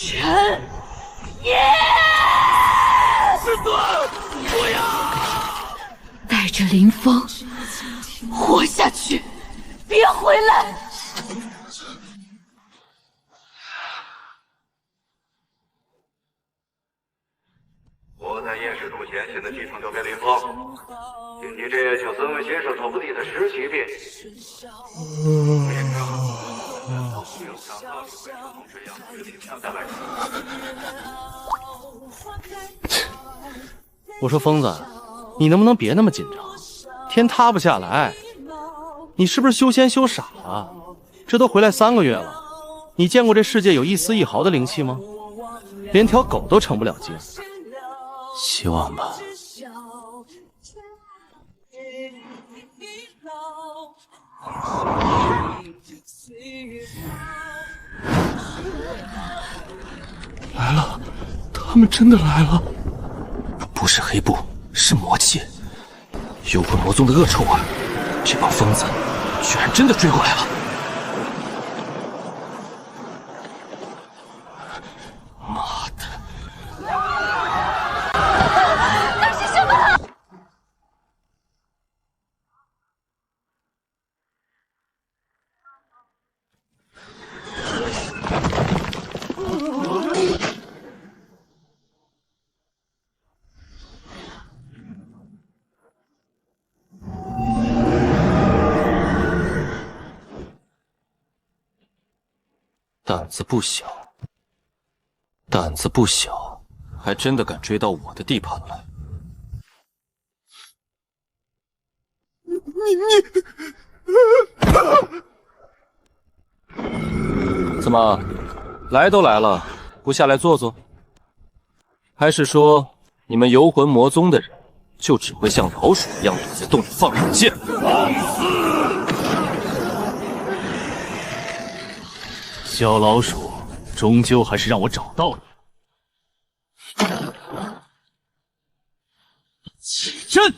臣也。师尊，不要！带着林峰活下去，别回来。我在验尸图前现在继承交给林峰，今天这就曾为先生徒弟的实习遍。我说疯子，你能不能别那么紧张？天塌不下来，你是不是修仙修傻了？这都回来3个月了，你见过这世界有一丝一毫的灵气吗？连条狗都成不了精。希望吧。来了，他们真的来了。不是黑布，是魔气，幽魂魔宗的恶臭味。这帮疯子居然真的追过来了！妈的！那是什么？胆子不小，胆子不小，还真的敢追到我的地盘来。怎么，来都来了，不下来坐坐？还是说你们游魂魔宗的人就只会像老鼠一样躲在洞里放冷箭？小老鼠，终究还是让我找到你。起阵！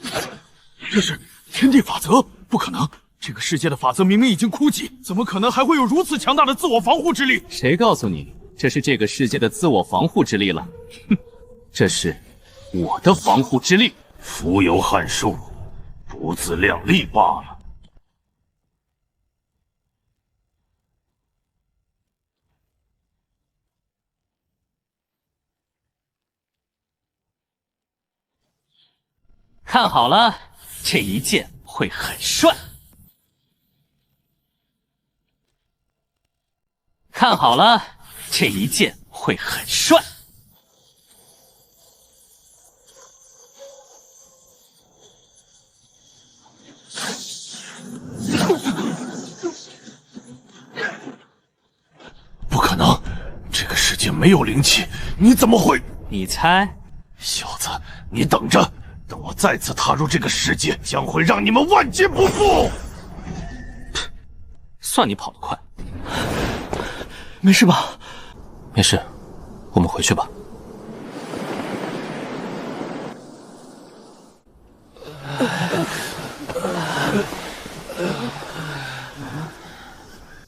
这是天地法则，不可能！这个世界的法则明明已经枯竭，怎么可能还会有如此强大的自我防护之力？谁告诉你这是这个世界的自我防护之力了？哼，这是我的防护之力。腹有汉书，不自量力罢了。看好了，这一剑会很帅。看好了，这一剑会很帅。不可能，这个世界没有灵气，你怎么会？你猜？小子，你等着，等我再次踏入这个世界，将会让你们万劫不复！算你跑得快。没事吧？没事，我们回去吧。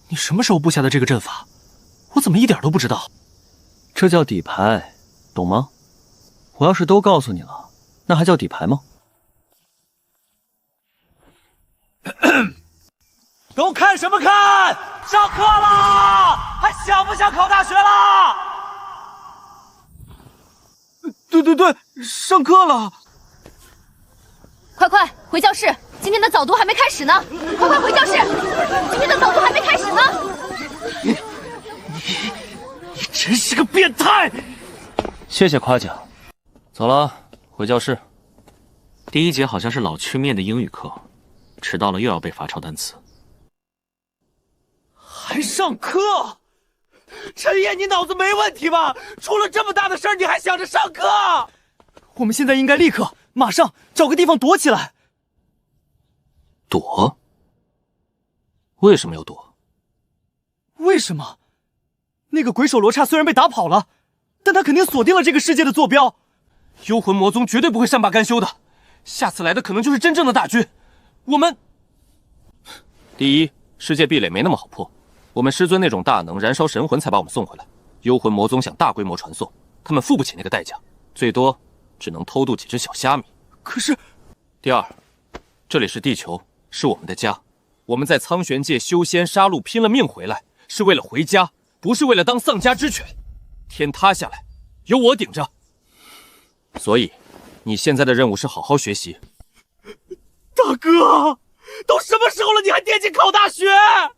你什么时候布下的这个阵法？我怎么一点都不知道？这叫底牌，懂吗？我要是都告诉你了，那还叫底牌吗？都看什么看？上课了，还想不想考大学了？对，上课了。快回教室，今天的早读还没开始呢！快回教室，今天的早读还没开始呢！你真是个变态！谢谢夸奖。走了，回教室。第一节好像是老区面的英语课，迟到了又要背罚抄单词。还上课？陈烨，你脑子没问题吧？出了这么大的事儿，你还想着上课？我们现在应该立刻、马上找个地方躲起来。躲？为什么要躲？为什么？那个鬼手罗刹虽然被打跑了，但他肯定锁定了这个世界的坐标。幽魂魔宗绝对不会善罢甘休的，下次来的可能就是真正的大军。我们第一，世界壁垒没那么好破，我们师尊那种大能燃烧神魂才把我们送回来。幽魂魔宗想大规模传送，他们付不起那个代价，最多只能偷渡几只小虾米。可是，第二，这里是地球，是我们的家。我们在苍玄界修仙杀戮，拼了命回来，是为了回家，不是为了当丧家之犬。天塌下来，有我顶着。所以，你现在的任务是好好学习。大哥，都什么时候了，你还惦记考大学？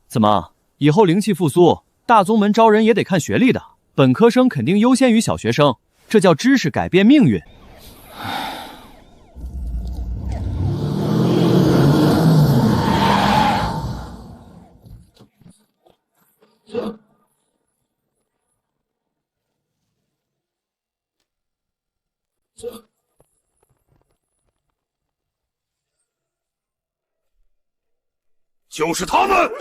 怎么，以后灵气复苏，大宗门招人也得看学历的，本科生肯定优先于小学生，这叫知识改变命运。就是他们！对，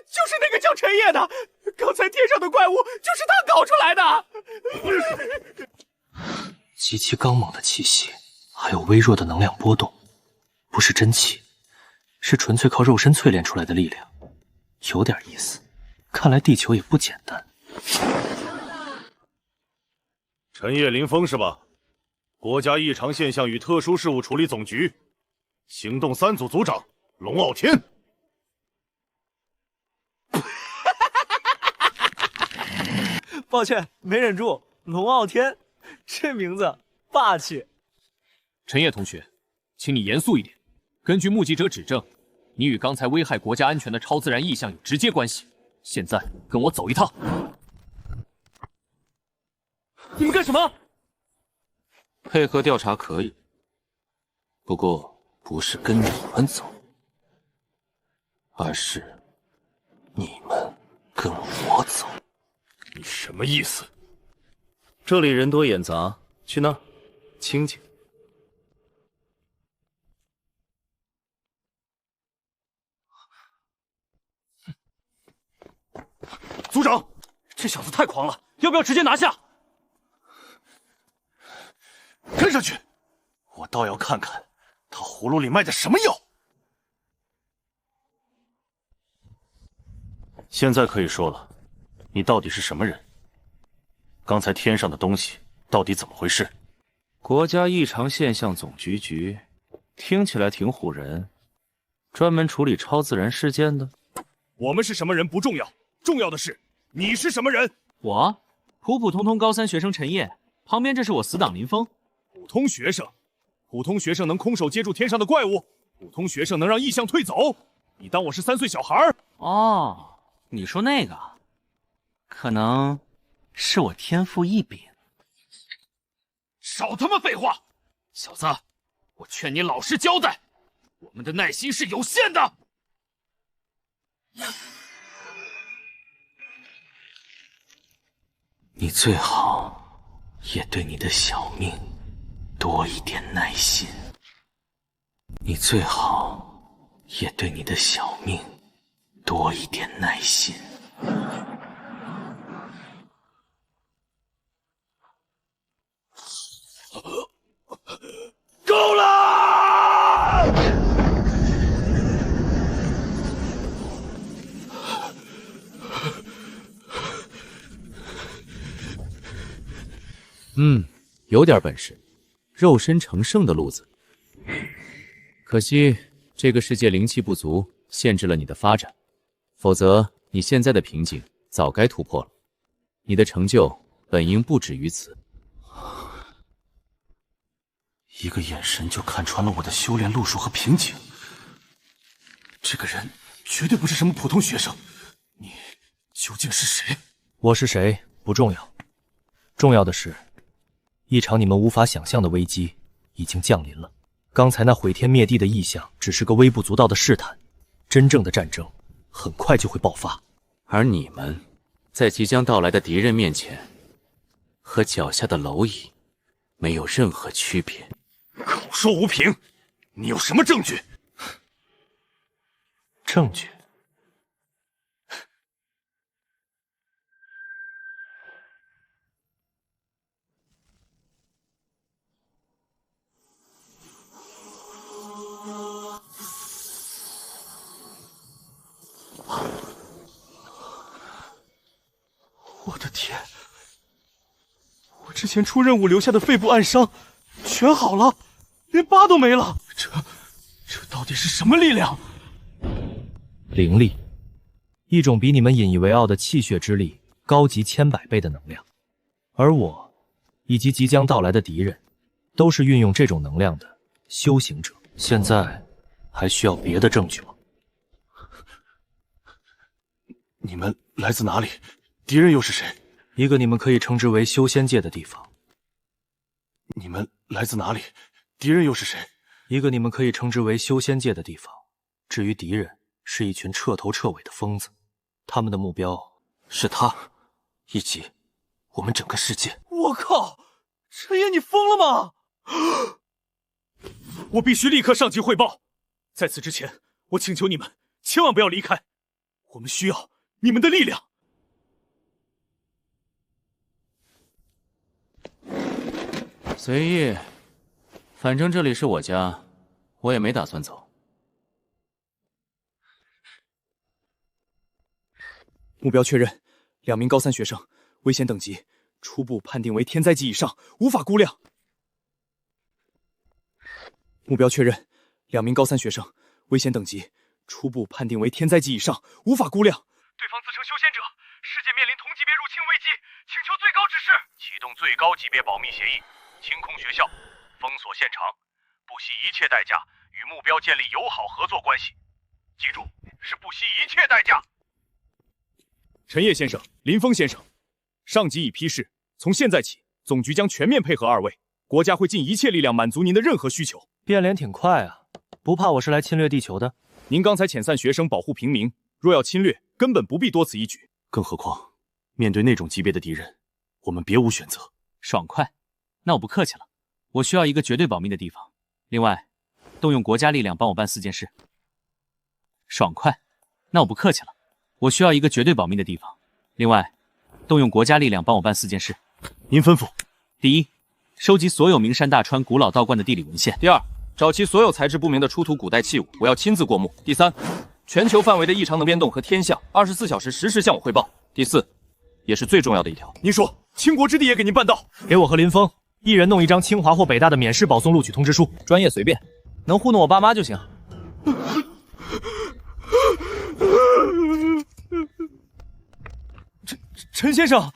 就是那个叫陈烨的，刚才天上的怪物就是他搞出来的。极其刚猛的气息，还有微弱的能量波动，不是真气，是纯粹靠肉身淬炼出来的力量，有点意思。看来地球也不简单。陈烨林峰是吧？国家异常现象与特殊事务处理总局行动3组组长龙傲天。抱歉，没忍住。龙傲天，这名字霸气。陈烨同学，请你严肃一点。根据目击者指证，你与刚才危害国家安全的超自然异象有直接关系。现在跟我走一趟。你们干什么？配合调查可以，不过不是跟你们走，而是你们跟我走。你什么意思？这里人多眼杂，去那儿，清静。组长，这小子太狂了，要不要直接拿下？跟上去，我倒要看看他葫芦里卖的什么药。现在可以说了，你到底是什么人？刚才天上的东西到底怎么回事？国家异常现象总局，听起来挺唬人，专门处理超自然事件的。我们是什么人不重要，重要的是你是什么人。我普普通通高3学生陈烨，旁边这是我死党林峰。普通学生，普通学生能空手接住天上的怪物，普通学生能让异象退走。你当我是3岁小孩？哦，你说那个，可能是我天赋异禀。少他妈废话！小子，我劝你老实交代，我们的耐心是有限的。你最好也对你的小命多一点耐心。你最好也对你的小命多一点耐心。够了！有点本事，肉身成圣的路子。可惜这个世界灵气不足，限制了你的发展，否则你现在的瓶颈早该突破了。你的成就本应不止于此。一个眼神就看穿了我的修炼路数和瓶颈。这个人绝对不是什么普通学生，你究竟是谁？我是谁不重要，重要的是，一场你们无法想象的危机已经降临了。刚才那毁天灭地的异象只是个微不足道的试探，真正的战争很快就会爆发。而你们，在即将到来的敌人面前，和脚下的蝼蚁没有任何区别。口说无凭，你有什么证据？证据？我的天！我之前出任务留下的肺部暗伤全好了，连疤都没了。这到底是什么力量？灵力，一种比你们引以为傲的气血之力高级千百倍的能量。而我，以及即将到来的敌人，都是运用这种能量的修行者。现在，还需要别的证据吗？你们来自哪里？敌人又是谁？一个你们可以称之为修仙界的地方。你们来自哪里？敌人又是谁？一个你们可以称之为修仙界的地方。至于敌人，是一群彻头彻尾的疯子，他们的目标是他，以及我们整个世界。我靠！陈爷，你疯了吗？我必须立刻上级汇报。在此之前，我请求你们千万不要离开，我们需要你们的力量。随意，反正这里是我家，我也没打算走。目标确认，2名高3学生，危险等级初步判定为天灾级以上，无法估量。目标确认，2名高3学生，危险等级初步判定为天灾级以上，无法估量。对方自称修仙者，世界面临同级别入侵危机，请求最高指示，启动最高级别保密协议，清空学校，封锁现场，不惜一切代价与目标建立友好合作关系。记住，是不惜一切代价。陈烨先生，林峰先生，上级已批示，从现在起，总局将全面配合2位，国家会尽一切力量满足您的任何需求。变脸挺快啊，不怕我是来侵略地球的？您刚才遣散学生保护平民，若要侵略，根本不必多此一举。更何况，面对那种级别的敌人，我们别无选择。爽快，那我不客气了。我需要一个绝对保密的地方，另外，动用国家力量帮我办4件事。爽快，那我不客气了。我需要一个绝对保密的地方，另外，动用国家力量帮我办4件事。您吩咐。第一，收集所有名山大川古老道观的地理文献。第二，找齐所有材质不明的出土古代器物，我要亲自过目。第三，全球范围的异常能变动和天象，24小时实时向我汇报。第四，也是最重要的一条，您说，倾国之地也给您办到。给我和林峰一人弄一张清华或北大的免试保送录取通知书，专业随便，能糊弄我爸妈就行。陈先生，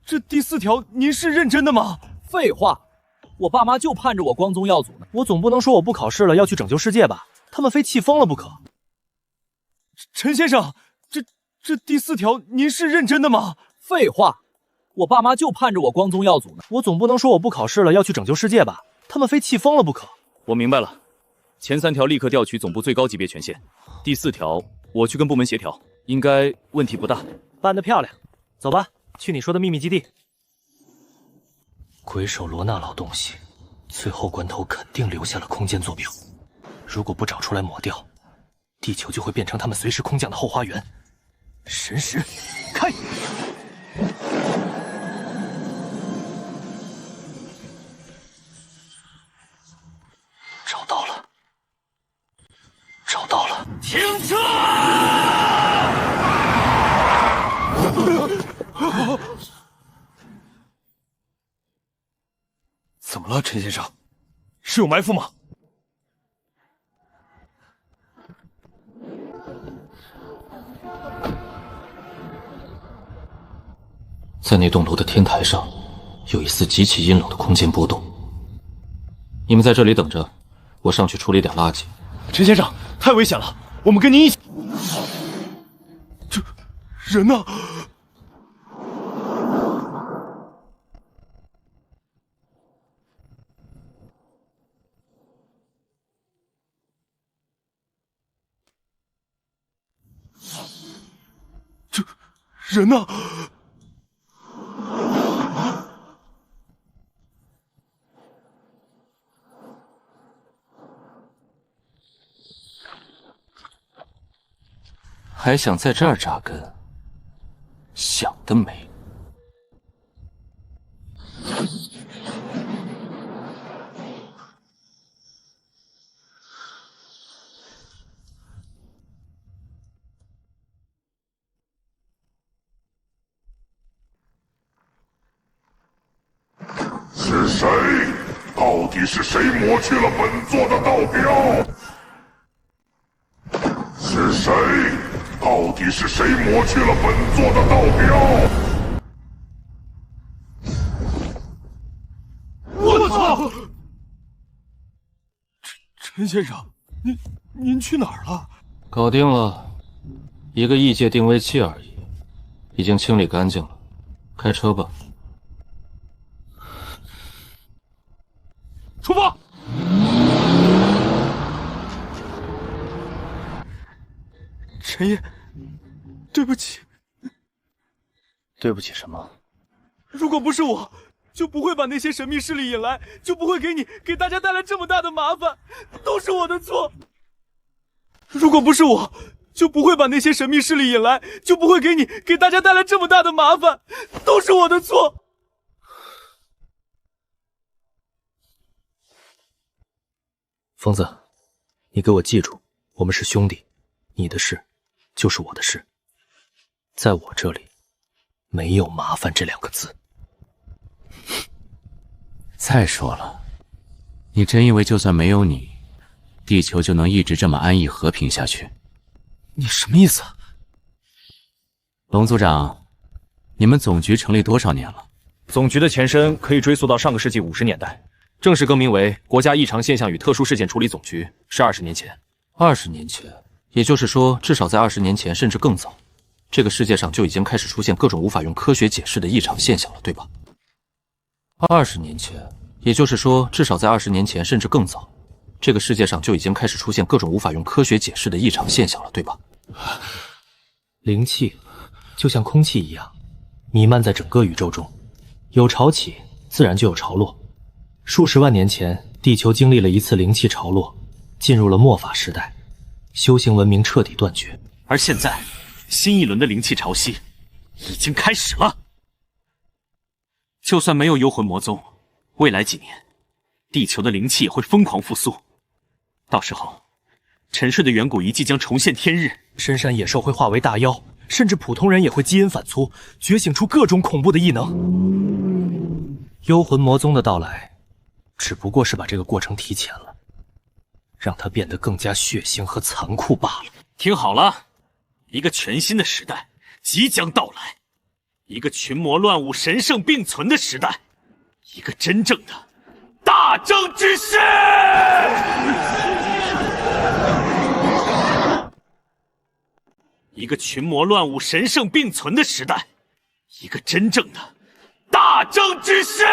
这第4条您是认真的吗？废话，我爸妈就盼着我光宗耀祖呢。我总不能说我不考试了要去拯救世界吧？他们非气疯了不可。陈先生，这第4条您是认真的吗？废话，我爸妈就盼着我光宗耀祖呢。我总不能说我不考试了要去拯救世界吧？他们非气疯了不可。我明白了，前3条立刻调取总部最高级别权限，第4条我去跟部门协调，应该问题不大。办得漂亮，走吧，去你说的秘密基地。鬼手罗那老东西，最后关头肯定留下了空间坐标。如果不找出来抹掉，地球就会变成他们随时空降的后花园。神识，开！找到了，找到了！停车！怎么了，陈先生？是有埋伏吗？在那栋楼的天台上，有一丝极其阴冷的空间波动。你们在这里等着，我上去处理点垃圾。陈先生，太危险了，我们跟您一起。这人呢？这人呢？还想在这儿扎根？想得美！到底是谁抹去了本座的道标？是谁？到底是谁抹去了本座的道标？我操！陈先生，您去哪儿了？搞定了，一个异界定位器而已，已经清理干净了。开车吧。出发！陈爷，对不起。对不起什么？如果不是我，就不会把那些神秘势力引来，就不会给大家带来这么大的麻烦，都是我的错。如果不是我，就不会把那些神秘势力引来，就不会给大家带来这么大的麻烦，都是我的错。疯子，你给我记住，我们是兄弟，你的事就是我的事，在我这里没有麻烦这2个字。再说了，你真以为就算没有你，地球就能一直这么安逸和平下去？你什么意思？龙组长，你们总局成立多少年了？总局的前身可以追溯到上个世纪50年代，正式更名为国家异常现象与特殊事件处理总局，是20年前。20年前，也就是说，至少在20年前，甚至更早，这个世界上就已经开始出现各种无法用科学解释的异常现象了，对吧？20年前，也就是说，至少在20年前，甚至更早，这个世界上就已经开始出现各种无法用科学解释的异常现象了，对吧？灵气就像空气一样，弥漫在整个宇宙中，有潮起，自然就有潮落。数十万年前，地球经历了一次灵气潮落，进入了末法时代，修行文明彻底断绝。而现在，新一轮的灵气潮汐已经开始了。就算没有幽魂魔宗，未来几年，地球的灵气也会疯狂复苏。到时候，沉睡的远古遗迹将重现天日，深山野兽会化为大妖，甚至普通人也会基因反粗，觉醒出各种恐怖的异能。幽魂魔宗的到来，只不过是把这个过程提前了，让它变得更加血腥和残酷罢了。听好了，一个全新的时代即将到来，一个群魔乱舞、神圣并存的时代，一个真正的大争之势。一个群魔乱舞、神圣并存的时代，一个真正的大争之势。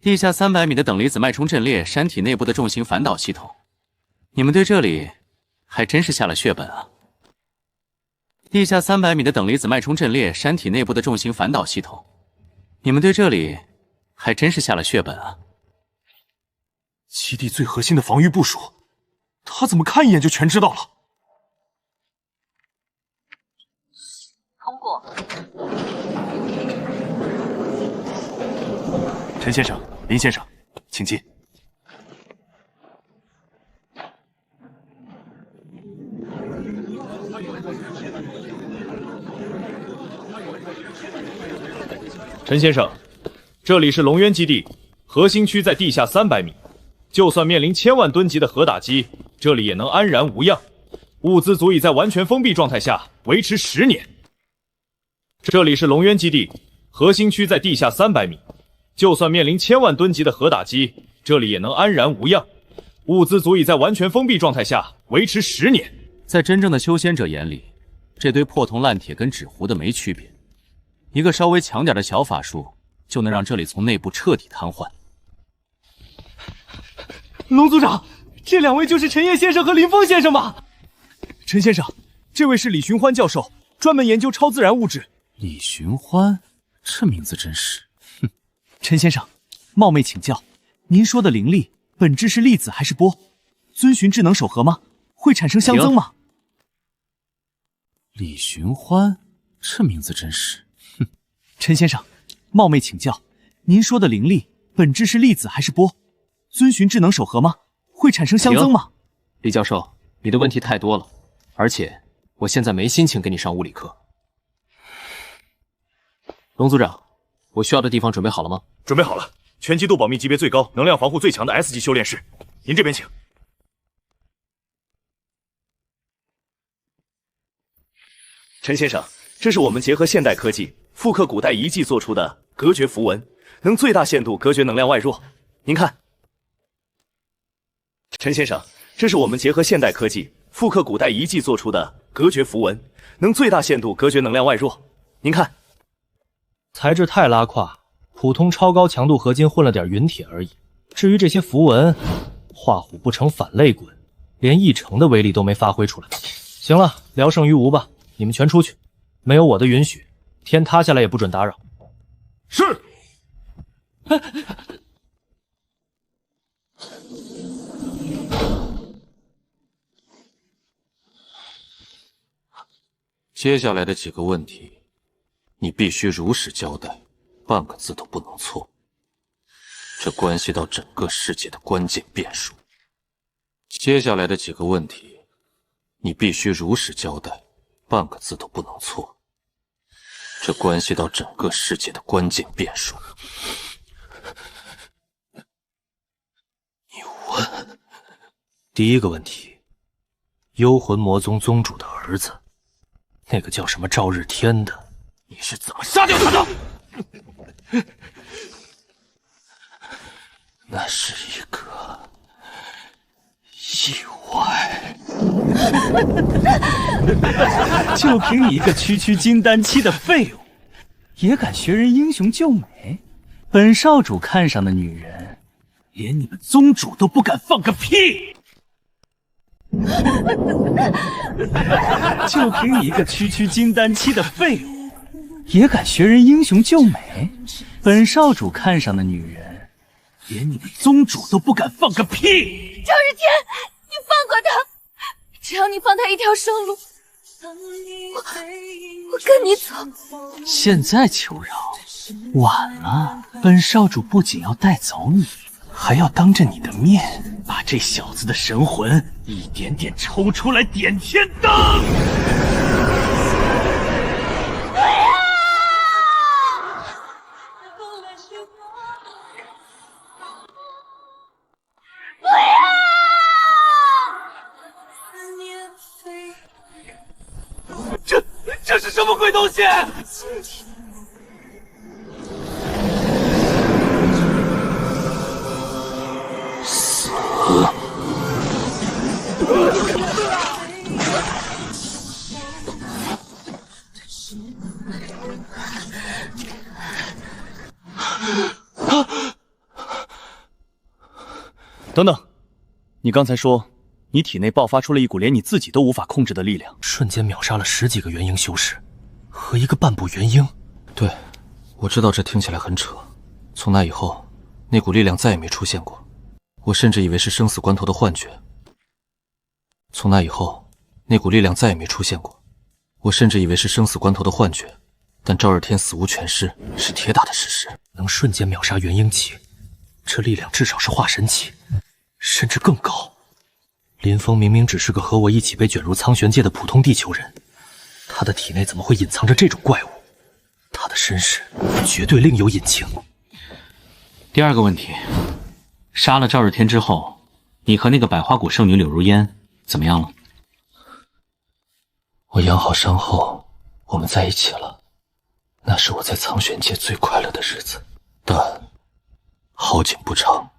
地下300米的等离子脉冲阵列，山体内部的重型反导系统，你们对这里还真是下了血本啊！地下300米的等离子脉冲阵列，山体内部的重型反导系统，你们对这里还真是下了血本啊！基地最核心的防御部署，他怎么看一眼就全知道了？通过。陈先生、林先生，请进。陈先生，这里是龙渊基地，核心区在地下300米，就算面临1000万吨级的核打击，这里也能安然无恙，物资足以在完全封闭状态下维持10年。这里是龙渊基地，核心区在地下300米。就算面临1000万吨级的核打击，这里也能安然无恙，物资足以在完全封闭状态下维持10年。在真正的修仙者眼里，这堆破铜烂铁跟纸糊的没区别，一个稍微强点的小法术就能让这里从内部彻底瘫痪。龙组长，这2位就是陈烨先生和林峰先生吗？陈先生，这位是李寻欢教授，专门研究超自然物质。李寻欢。这名字真是……哼，陈先生，冒昧请教，您说的灵力本质是粒子还是波？遵循智能守恒吗？会产生相增吗？李寻欢，这名字真是……哼，陈先生，冒昧请教，您说的灵力本质是粒子还是波？遵循智能守恒吗？会产生相增吗？李教授，你的问题太多了，而且我现在没心情给你上物理课。龙组长，我需要的地方准备好了吗？准备好了，全季度保密级别最高、能量防护最强的 S 级修炼室，您这边请。陈先生，这是我们结合现代科技复刻古代遗迹做出的隔绝符文，能最大限度隔绝能量外弱。您看，陈先生，这是我们结合现代科技复刻古代遗迹做出的隔绝符文，能最大限度隔绝能量外弱。您看，材质太拉胯，普通超高强度合金混了点陨铁而已。至于这些符文，画虎不成反类滚，连1成的威力都没发挥出来。行了，聊胜于无吧。你们全出去，没有我的允许，天塌下来也不准打扰。是。接下来的几个问题，你必须如实交代，半个字都不能错。这关系到整个世界的关键变数。接下来的几个问题，你必须如实交代。半个字都不能错，这关系到整个世界的关键变数。你问。第一个问题，幽魂魔宗宗主的儿子，那个叫什么赵日天的，你是怎么杀掉他的？那是一个意外。就凭你一个区金丹期的废物，也敢学人英雄救美？本少主看上的女人，连你们宗主都不敢放个屁！就凭你一个区金丹期的废物，也敢学人英雄救美？本少主看上的女人，连你们宗主都不敢放个屁！赵日天，你放过他，只要你放他一条生路，我跟你走。现在求饶，晚了。本少主不仅要带走你，还要当着你的面把这小子的神魂一点点抽出来点天灯。这是什么鬼东西？死！等等，你刚才说你体内爆发出了一股连你自己都无法控制的力量，瞬间秒杀了10几个元婴修士和一个半步元婴。对，我知道这听起来很扯。从那以后，那股力量再也没出现过，我甚至以为是生死关头的幻觉。从那以后，那股力量再也没出现过，我甚至以为是生死关头的幻觉。但赵日天死无全尸是铁打的事实。能瞬间秒杀元婴期，这力量至少是化神期，甚至更高。林峰明明只是个和我一起被卷入苍玄界的普通地球人，他的体内怎么会隐藏着这种怪物？他的身世绝对另有隐情。第二个问题，杀了赵日天之后，你和那个百花谷圣女柳如烟怎么样了？我养好伤后，我们在一起了。那是我在苍玄界最快乐的日子，但好景不长。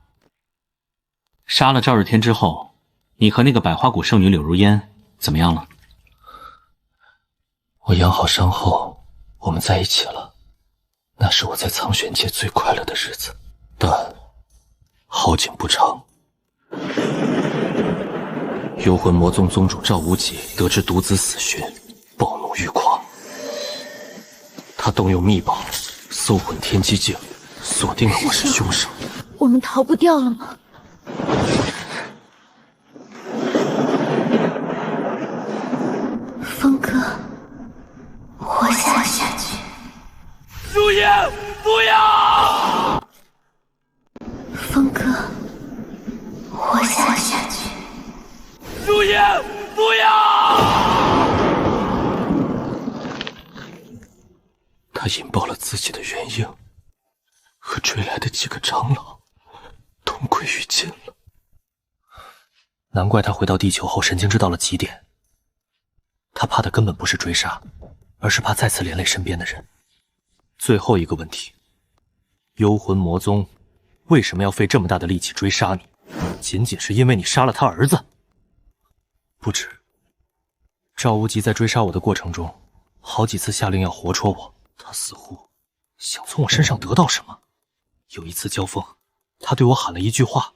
杀了赵日天之后，你和那个百花谷圣女柳如烟怎么样了？我养好伤后，我们在一起了。那是我在苍玄界最快乐的日子，但好景不长。幽魂魔宗宗主赵无极得知独子死讯，暴怒欲狂。他动用秘宝，搜魂天机镜，锁定了我是凶手。我们逃不掉了吗？峰哥，活下去。如烟，不要！峰哥，活下去。如烟，不要！他引爆了自己的元婴，和追来的几个长老同归于尽了。难怪他回到地球后神经质到了极点。他怕的根本不是追杀，而是怕再次连累身边的人。最后一个问题，幽魂魔宗为什么要费这么大的力气追杀你？仅仅是因为你杀了他儿子？不止。赵无极在追杀我的过程中，好几次下令要活戳我，他似乎想从我身上得到什么。有一次交锋，他对我喊了一句话，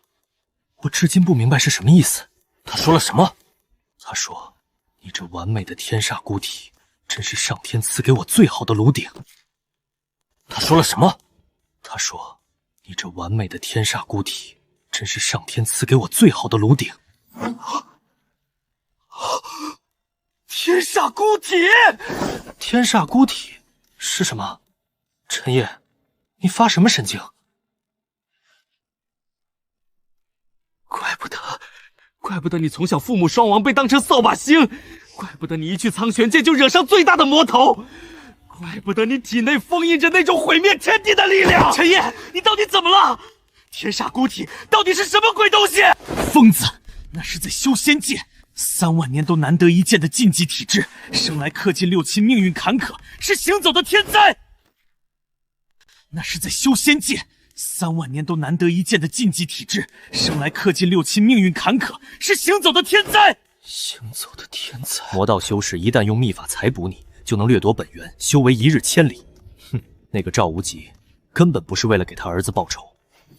我至今不明白是什么意思。他说了什么？他说：“你这完美的天煞孤体，真是上天赐给我最好的炉鼎。”他说了什么？他说：“你这完美的天煞孤体，真是上天赐给我最好的炉鼎。”天煞孤体！天煞孤体是什么？陈烨，你发什么神经？怪不得你从小父母双亡，被当成扫把星；怪不得你一去苍玄界就惹上最大的魔头；怪不得你体内封印着那种毁灭天地的力量。陈烨，你到底怎么了？天煞孤体到底是什么鬼东西？疯子，那是在修仙界3万年都难得一见的禁忌体质，生来刻尽六亲，命运坎坷，是行走的天灾。那是在修仙界3万年都难得一见的禁忌体质，生来刻尽六亲，命运坎坷，是行走的天灾。行走的天灾。魔道修士一旦用秘法采补你，就能掠夺本源，修为一日千里。哼，那个赵无极根本不是为了给他儿子报仇，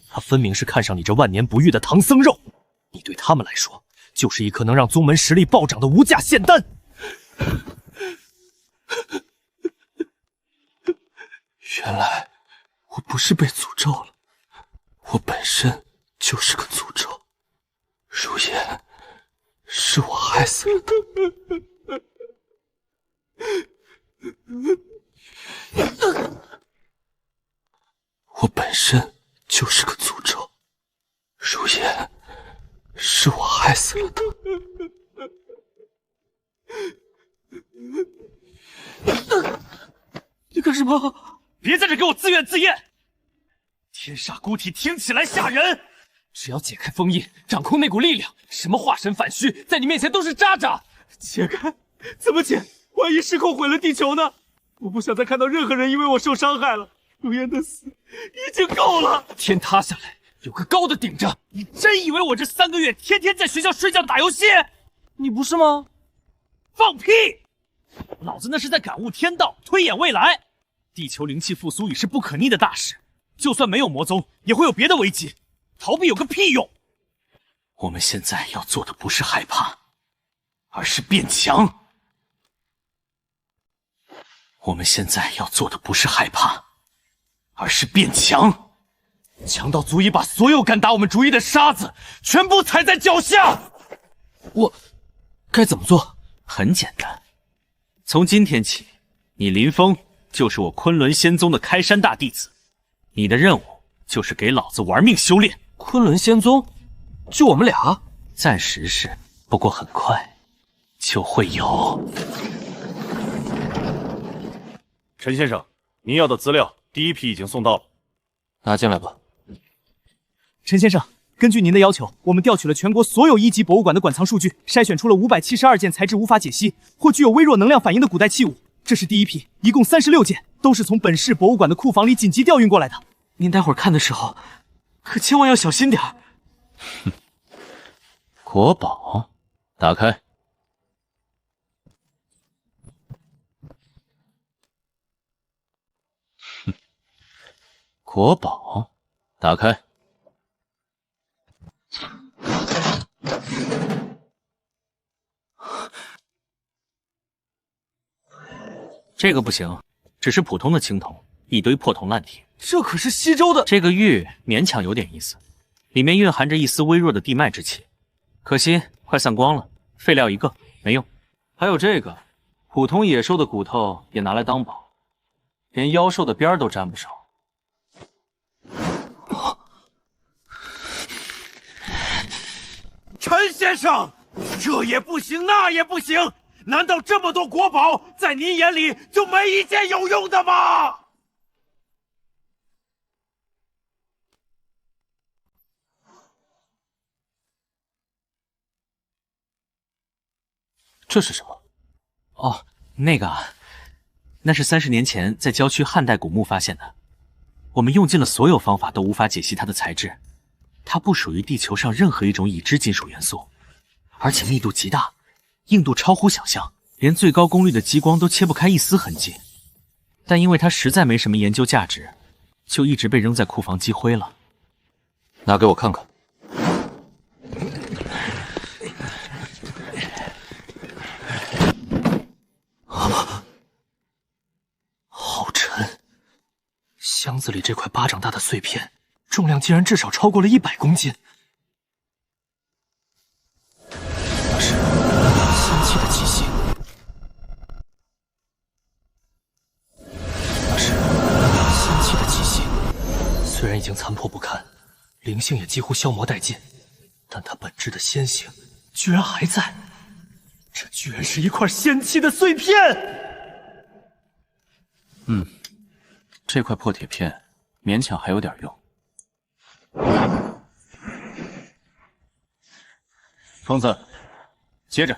他分明是看上你这万年不遇的唐僧肉。你对他们来说，就是一颗能让宗门实力暴涨的无价仙丹。原来我不是被诅咒了，我本身就是个诅咒。如烟，是我害死了他。我本身就是个诅咒。如烟，是我害死了他。你干什么？别在这给我自怨自艾！天煞孤体听起来吓人，只要解开封印，掌控那股力量，什么化神反虚，在你面前都是渣渣。解开？怎么解？万一失控毁了地球呢？我不想再看到任何人因为我受伤害了。如烟的死已经够了，天塌下来有个高的顶着，你真以为我这3个月天天在学校睡觉打游戏？你不是吗？放屁！老子那是在感悟天道，推演未来。地球灵气复苏已是不可逆的大事，就算没有魔宗，也会有别的危机，逃避有个屁用！我们现在要做的不是害怕，而是变强。我们现在要做的不是害怕，而是变强，强到足以把所有敢打我们主意的沙子全部踩在脚下。我该怎么做？很简单，从今天起，你林峰就是我昆仑仙宗的开山大弟子，你的任务就是给老子玩命修炼。昆仑仙宗？就我们俩？暂时是，不过很快就会有。陈先生，您要的资料第一批已经送到了，拿进来吧。陈先生，根据您的要求，我们调取了全国所有1级博物馆的馆藏数据，筛选出了572件材质无法解析或具有微弱能量反应的古代器物。这是第一批，一共36件，都是从本市博物馆的库房里紧急调运过来的。您待会儿看的时候，可千万要小心点儿。哼，国宝，打开。哼，国宝，打开。这个不行，只是普通的青铜，一堆破铜烂铁。这可是西周的。这个玉勉强有点意思，里面蕴含着一丝微弱的地脉之气，可惜快散光了，废料一个，没用。还有这个，普通野兽的骨头也拿来当宝，连妖兽的边儿都沾不上。陈先生，这也不行，那也不行，难道这么多国宝，在您眼里就没一件有用的吗？这是什么？哦，那个啊，那是30年前在郊区汉代古墓发现的。我们用尽了所有方法都无法解析它的材质，它不属于地球上任何一种已知金属元素，而且密度极大，硬度超乎想象，连最高功率的激光都切不开一丝痕迹。但因为它实在没什么研究价值，就一直被扔在库房积灰了。拿给我看看。好沉，箱子里这块巴掌大的碎片，重量竟然至少超过了100公斤。那是仙气的气息，那是仙气的气息。虽然已经残破不堪，灵性也几乎消磨殆尽，但它本质的仙性居然还在。这居然是一块仙气的碎片！这块破铁片勉强还有点用。疯子，接着。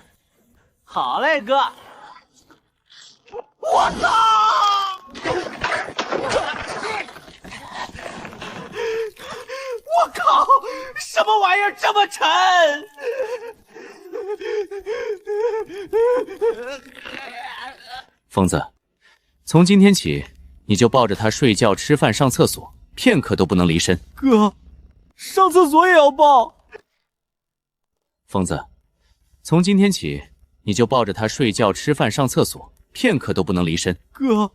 好嘞，哥。我操！我靠！什么玩意儿这么沉？疯子，从今天起，你就抱着它睡觉、吃饭、上厕所，片刻都不能离身。哥，上厕所也要抱。疯子，从今天起，你就抱着它睡觉、吃饭、上厕所，片刻都不能离身。哥，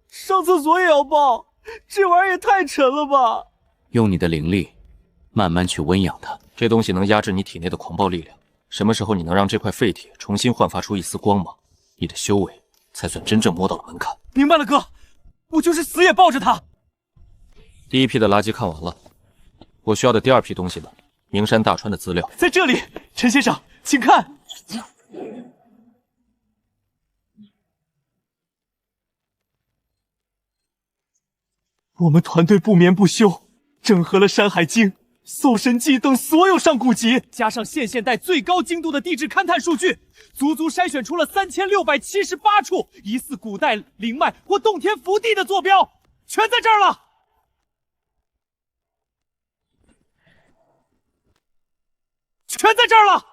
上厕所也要抱，这玩意儿也太沉了吧！用你的灵力，慢慢去温养它。这东西能压制你体内的狂暴力量。什么时候你能让这块废铁重新焕发出一丝光芒，你的修为才算真正摸到了门槛。明白了，哥，我就是死也抱着它。第一批的垃圾看完了，我需要的第二批东西呢？名山大川的资料在这里，陈先生，请看。我们团队不眠不休，整合了《山海经》《搜神记》等所有上古籍，加上现代最高精度的地质勘探数据，足足筛选出了3678处疑似古代灵脉或洞天福地的坐标，全在这儿了。全在这儿了。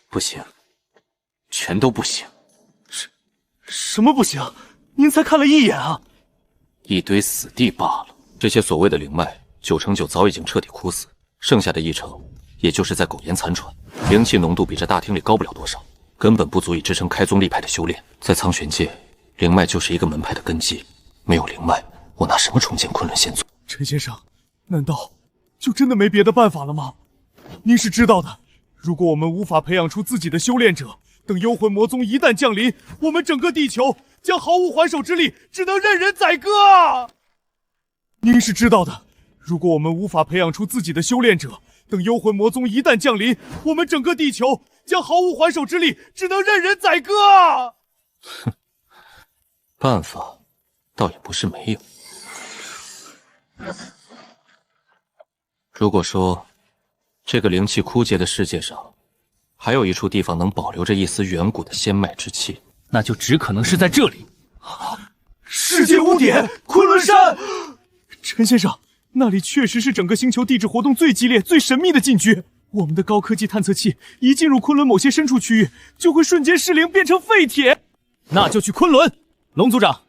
不行，全都不行。什么不行？您才看了一眼啊！一堆死地罢了。这些所谓的灵脉，9成9早已经彻底枯死，剩下的1成，也就是在苟延残喘，灵气浓度比这大厅里高不了多少，根本不足以支撑开宗立派的修炼。在苍玄界，灵脉就是一个门派的根基，没有灵脉，我拿什么重建昆仑仙族？陈先生，难道就真的没别的办法了吗？您是知道的，如果我们无法培养出自己的修炼者，等幽魂魔宗一旦降临，我们整个地球将毫无还手之力，只能任人宰割啊！您是知道的，如果我们无法培养出自己的修炼者，等幽魂魔宗一旦降临，我们整个地球将毫无还手之力，只能任人宰割啊！哼，办法倒也不是没有。如果说这个灵气枯竭的世界上，还有一处地方能保留着一丝远古的仙脉之气，那就只可能是在这里。世界污点，昆仑山。陈先生，那里确实是整个星球地质活动最激烈、最神秘的禁区。我们的高科技探测器一进入昆仑某些深处区域，就会瞬间失灵，变成废铁。那就去昆仑。龙组长，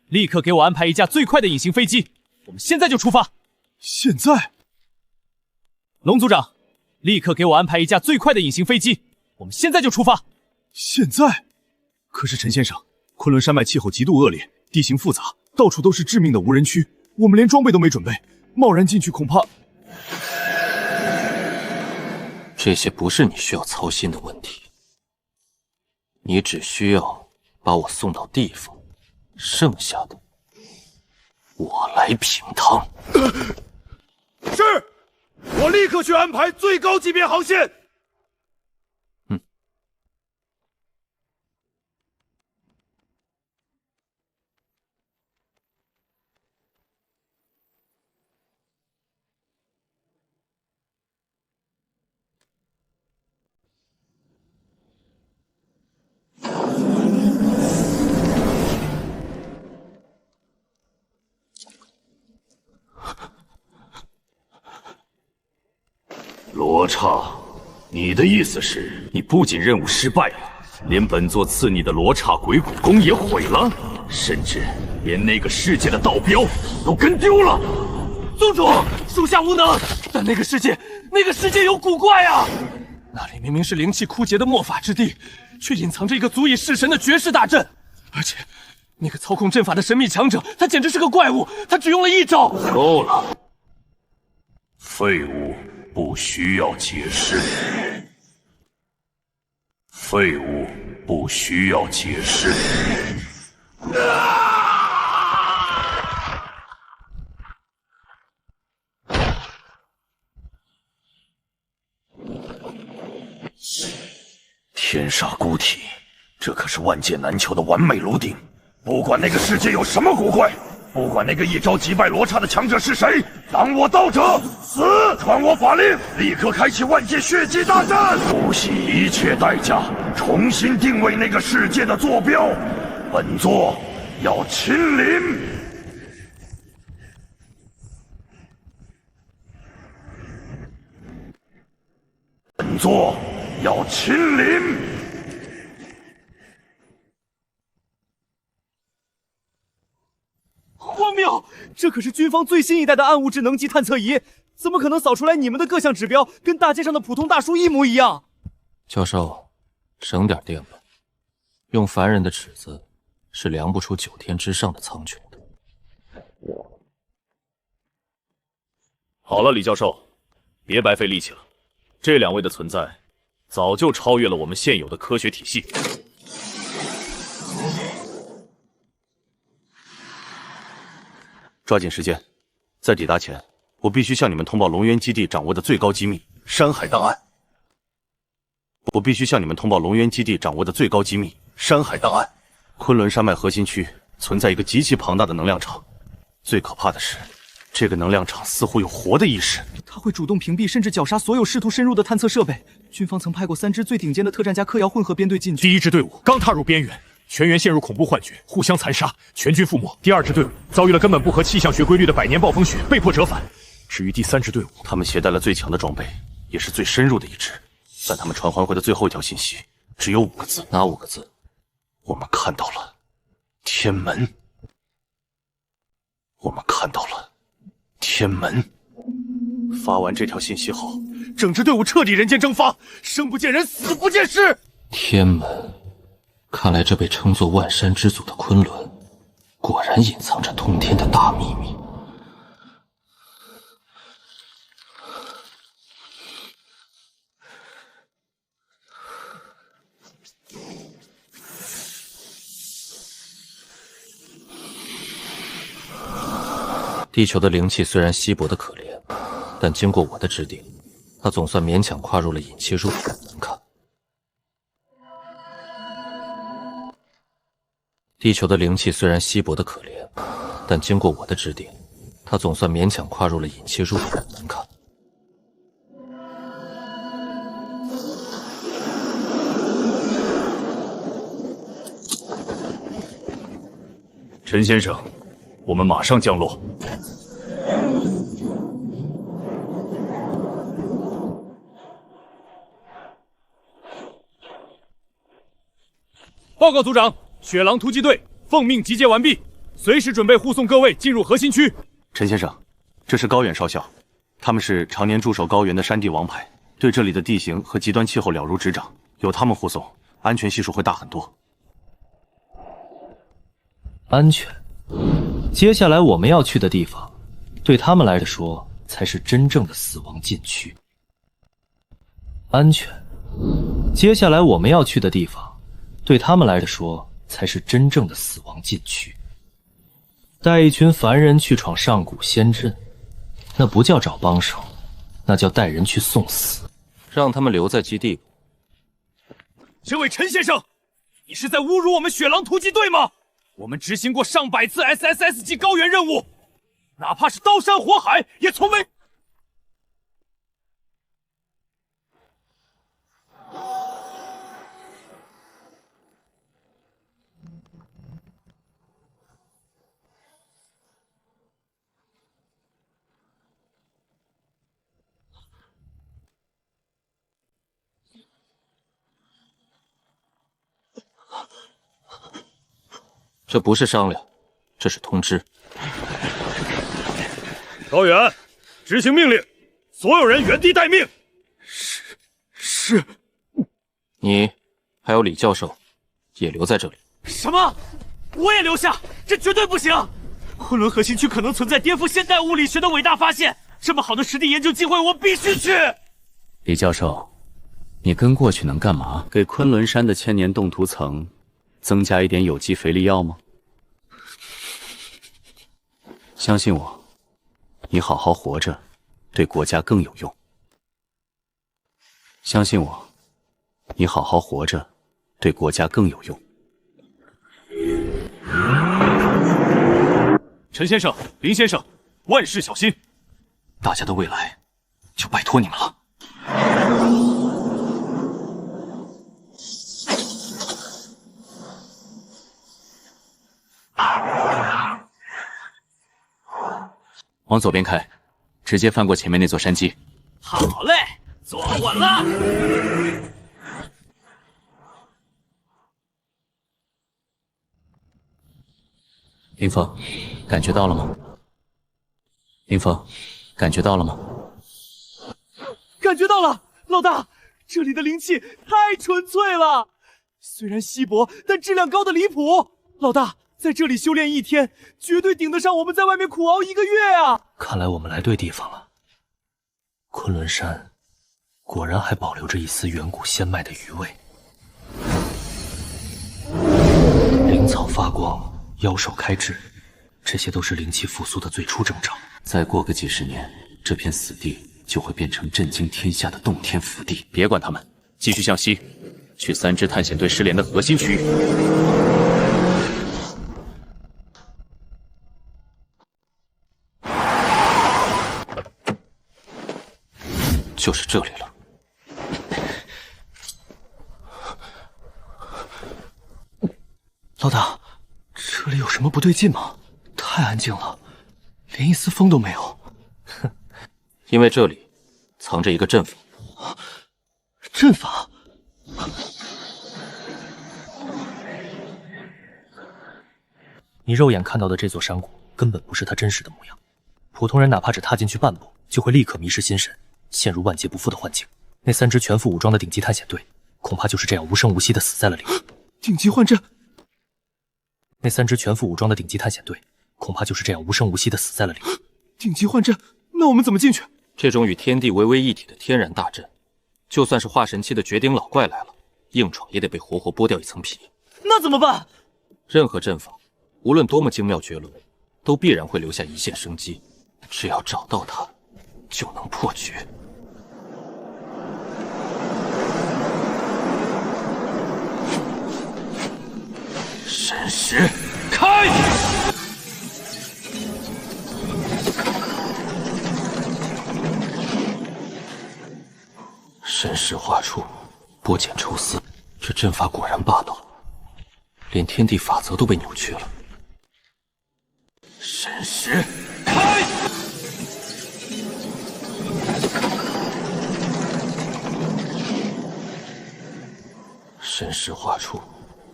立刻给我安排一架最快的隐形飞机，我们现在就出发。现在？龙组长，立刻给我安排一架最快的隐形飞机，我们现在就出发。现在？可是陈先生，昆仑山脉气候极度恶劣，地形复杂，到处都是致命的无人区，我们连装备都没准备，贸然进去恐怕……这些不是你需要操心的问题，你只需要把我送到地方，剩下的我来平趟。是，我立刻去安排最高级别航线。罗刹，你的意思是，你不仅任务失败了，连本座赐你的罗刹鬼骨弓也毁了，甚至连那个世界的道标都跟丢了。宗主，属下无能，但那个世界有古怪啊！那里明明是灵气枯竭的末法之地，却隐藏着一个足以弑神的绝世大阵，而且那个操控阵法的神秘强者，他简直是个怪物，他只用了一招。够了，废物。不需要解释，废物不需要解释。天煞孤体，这可是万劫难求的完美炉鼎。不管那个世界有什么古怪，不管那个一招击败罗刹的强者是谁，当我道者死！传我法令，立刻开启万界血祭大战，不惜一切代价重新定位那个世界的坐标。本座要亲临。本座要亲临。荒谬！这可是军方最新一代的暗物质能级探测仪，怎么可能扫出来你们的各项指标跟大街上的普通大叔一模一样？教授，省点电吧，用凡人的尺子是量不出9天之上的苍穹的。好了，李教授，别白费力气了，这2位的存在早就超越了我们现有的科学体系。抓紧时间，在抵达前，我必须向你们通报龙渊基地掌握的最高机密——山海档案。我必须向你们通报龙渊基地掌握的最高机密——山海档案。昆仑山脉核心区存在一个极其庞大的能量场，最可怕的是，这个能量场似乎有活的意识。它会主动屏蔽甚至绞杀所有试图深入的探测设备。军方曾派过3支最顶尖的特战加嗑药混合编队进去。第1支队伍刚踏入边缘，全员陷入恐怖幻觉，互相残杀，全军覆没。第2支队伍遭遇了根本不合气象学规律的百年暴风雪，被迫折返。至于第3支队伍，他们携带了最强的装备，也是最深入的一支，但他们传还回的最后一条信息只有5个字。哪5个字？我们看到了天门。我们看到了天门。发完这条信息后，整支队伍彻底人间蒸发，生不见人，死不见尸。天门，看来这被称作万山之祖的昆仑，果然隐藏着通天的大秘密。地球的灵气虽然稀薄的可怜，但经过我的指点，它总算勉强跨入了隐切入口的门槛。地球的灵气虽然稀薄的可怜，但经过我的指点，它总算勉强跨入了隐切入口的门槛。陈先生，我们马上降落。报告组长，雪狼突击队奉命集结完毕，随时准备护送各位进入核心区。陈先生，这是高远少校，他们是常年驻守高原的山地王牌，对这里的地形和极端气候了如指掌，有他们护送，安全系数会大很多。安全。接下来我们要去的地方，对他们来说才是真正的死亡禁区。安全。接下来我们要去的地方，对他们来说才是真正的死亡禁区。带一群凡人去闯上古仙阵，那不叫找帮手，那叫带人去送死。让他们留在基地。这位陈先生，你是在侮辱我们雪狼突击队吗？我们执行过上百次 SSS 级高原任务，哪怕是刀山火海，也从没……这不是商量，这是通知。高原，执行命令，所有人原地待命。是。你还有李教授也留在这里。什么？我也留下？这绝对不行！昆仑核心区可能存在颠覆现代物理学的伟大发现，这么好的实地研究机会，我必须去。李教授，你跟过去能干嘛？给昆仑山的千年冻土层增加一点有机肥力药吗？相信我，你好好活着，对国家更有用。相信我，你好好活着，对国家更有用。陈先生、林先生，万事小心。大家的未来就拜托你们了。往左边开，直接翻过前面那座山脊。好嘞，坐稳了。林峰，感觉到了吗？林峰，感觉到了吗？感觉到了，老大，这里的灵气太纯粹了，虽然稀薄，但质量高的离谱。老大，在这里修炼一天，绝对顶得上我们在外面苦熬1个月啊！看来我们来对地方了。昆仑山果然还保留着一丝远古仙脉的余味。灵草发光，妖兽开智，这些都是灵气复苏的最初征兆。再过个几十年，这片死地就会变成震惊天下的洞天福地。别管他们，继续向西，去3支探险队失联的核心区域。就是这里了。老大，这里有什么不对劲吗？太安静了，连一丝风都没有。哼，因为这里藏着一个阵法。阵法？你肉眼看到的这座山谷根本不是它真实的模样，普通人哪怕只踏进去半步，就会立刻迷失心神，陷入万劫不复的幻境。那3支全副武装的顶级探险队，恐怕就是这样无声无息地死在了里面。顶级幻阵。那3支全副武装的顶级探险队，恐怕就是这样无声无息地死在了里面。顶级幻阵，那我们怎么进去？这种与天地为为一体的天然大阵，就算是化神期的绝顶老怪来了，硬闯也得被活活剥掉一层皮。那怎么办？任何阵法，无论多么精妙绝伦，都必然会留下一线生机。只要找到它，就能破绝。神识开！神识画出，剥茧抽丝。这阵法果然霸道，连天地法则都被扭曲了。神识开！神识画出，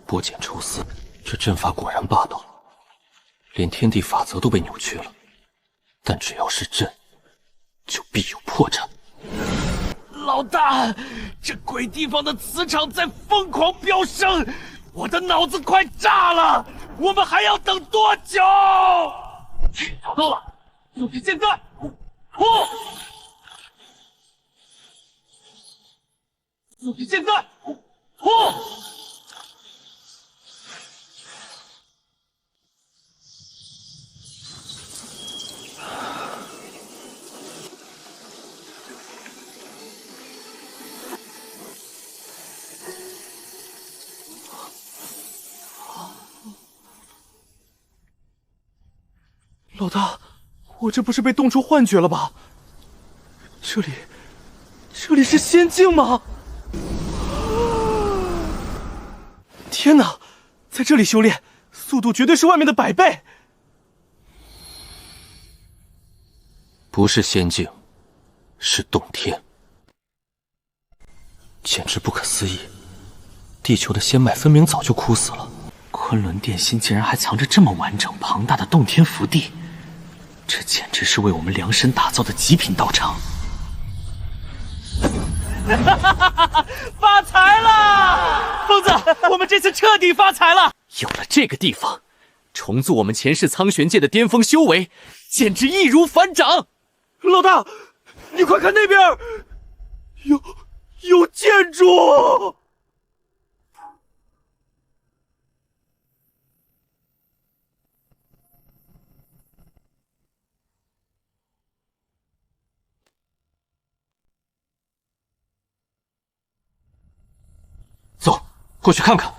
剥茧抽丝。这阵法果然霸道，连天地法则都被扭曲了。但只要是阵，就必有破绽。老老大，这鬼地方的磁场在疯狂飙升，我的脑子快炸了！我们还要等多久？找到了，就是现在！就是现在！老大，我这不是被冻出幻觉了吧？这里是仙境吗？天哪，在这里修炼，速度绝对是外面的100倍。不是仙境，是洞天，简直不可思议！地球的仙脉分明早就枯死了，昆仑殿心竟然还藏着这么完整庞大的洞天福地，这简直是为我们量身打造的极品道场。发财了，疯子！我们这次彻底发财了。有了这个地方，重塑我们前世苍玄界的巅峰修为，简直易如反掌。老大，你快看那边，有建筑。走，过去看看。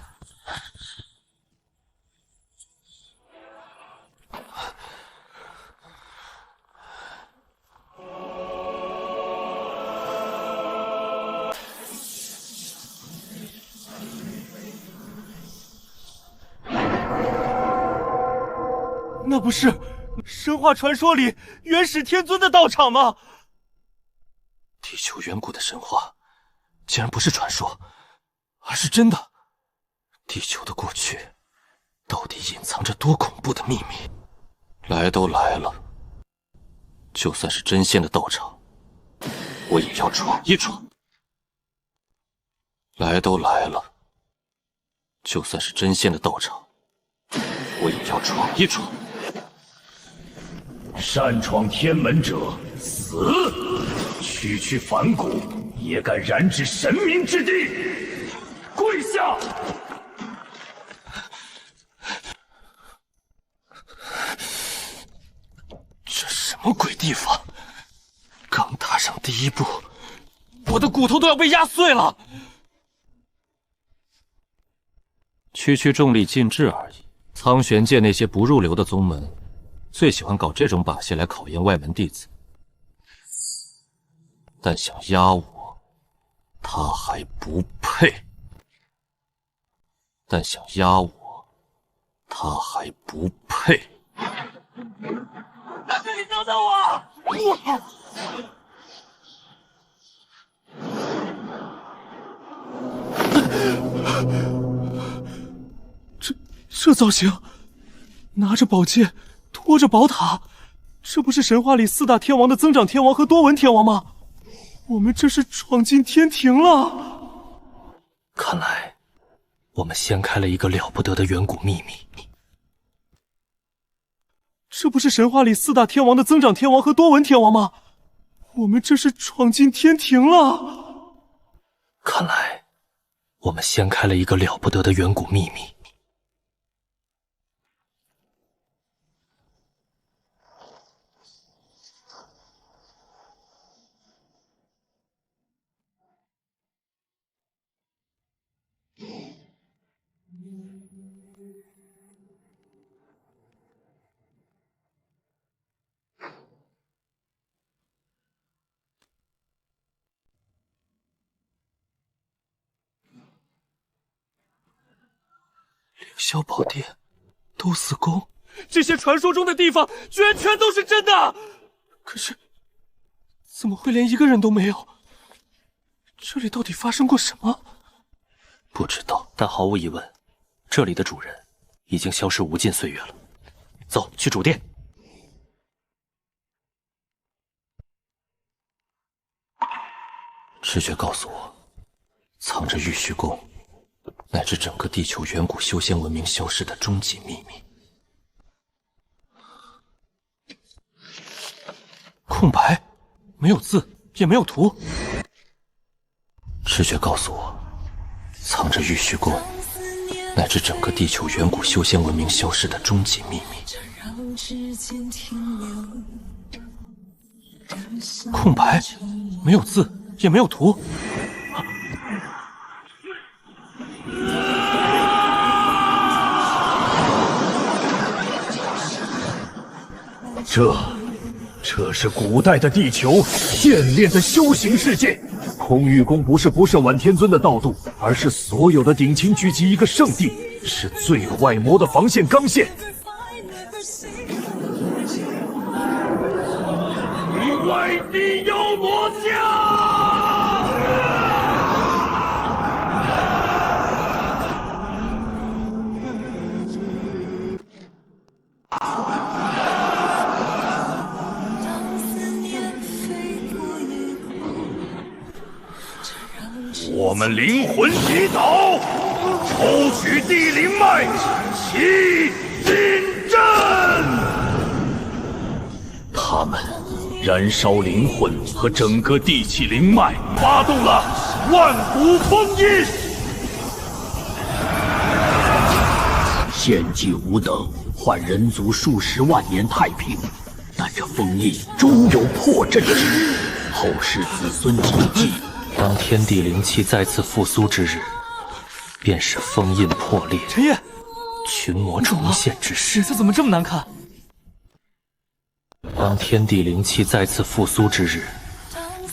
那不是神话传说里元始天尊的道场吗？地球远古的神话，竟然不是传说，而是真的。地球的过去，到底隐藏着多恐怖的秘密？来都来了，就算是真仙的道场，我也要闯一闯。来都来了，就算是真仙的道场，我也要闯一闯。擅闯天门者死！区区凡骨也敢染指神明之地，跪下！这什么鬼地方？刚踏上第一步，我的骨头都要被压碎了。区区重力禁制而已。苍玄界那些不入流的宗门，最喜欢搞这种把戏来考验外门弟子。但想压我，他还不配；但想压我，他还不配。大哥，你等等我！这造型，拿着宝剑，拖着宝塔，这不是神话里4大天王的增长天王和多闻天王吗？我们这是闯进天庭了。看来，我们掀开了一个了不得的远古秘密。这不是神话里4大天王的增长天王和多闻天王吗？我们这是闯进天庭了。看来，我们掀开了一个了不得的远古秘密。凌霄宝殿，都死宫，这些传说中的地方居然全都是真的。可是，怎么会连一个人都没有？这里到底发生过什么？不知道，但毫无疑问，这里的主人已经消失无尽岁月了。走，去主殿。赤血告诉我，藏着玉虚宫乃至整个地球远古修仙文明消失的终极秘密。空白，没有字，也没有图。赤血告诉我，藏着玉虚宫乃至整个地球远古修仙文明消失的终极秘密。空白，没有字，也没有图。这是古代的地球炼炼的修行世界。空玉宫不是不赦晚天尊的道路，而是所有的顶亲聚集一个圣地，是最坏魔的防线刚线。外地妖魔家！我们灵魂祈祷，抽取地灵脉，起金阵。他们燃烧灵魂和整个地气灵脉，发动了万古封印。献祭吾等，换人族数十万年太平，但这封印终有破阵之日，后世子孙谨记。当天地灵气再次复苏之日，便是封印破裂，陈烨，群魔重现之时。这怎么这么难看？当天地灵气再次复苏之日，